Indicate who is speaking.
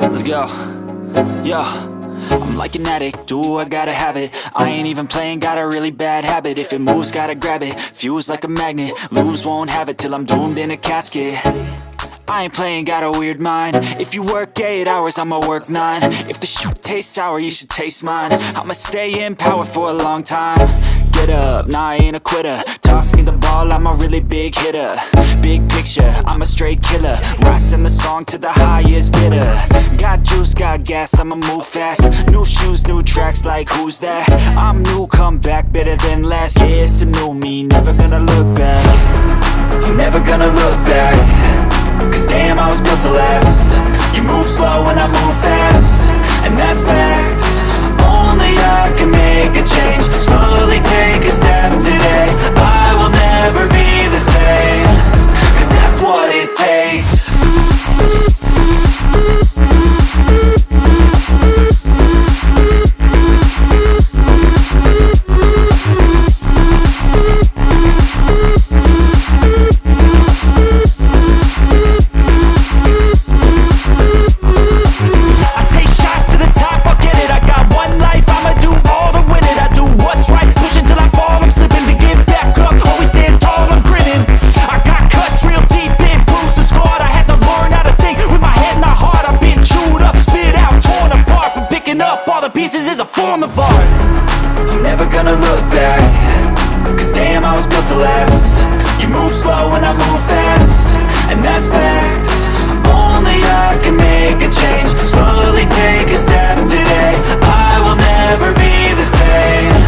Speaker 1: Let's go. Yo, I'm like an addict, do I gotta have it. I ain't even playing, got a really bad habit. If it moves, gotta grab it, fuse like a magnet. Lose, won't have it till I'm doomed in a casket. I ain't playing, got a weird mind. If you work 8 hours, I'ma work 9. If the shit tastes sour, you should taste mine. I'ma stay in power for a long time. Get up, nah, I ain't a quitter. Toss me the ball, I'm a really big hitter. Big picture, I'm a straight killer. Rising the song to the highest bidder. Got juice, got gas, I'ma move fast. New shoes, new tracks, like who's that? I'm new, come back, better than last. Yeah, it's a new me, never gonna look back. I'm never gonna look back. Cause damn, I was built to last. You move slow and I move fast, and that's facts. Only I can make a change. Slowly take a step today. I will never be the same. Cause that's what it takes. Pieces is a form of art. I'm never gonna look back. Cause damn, I was built to last. You move slow and I move fast, and that's facts. Only I can make a change. Slowly take a step today. I will never be the same.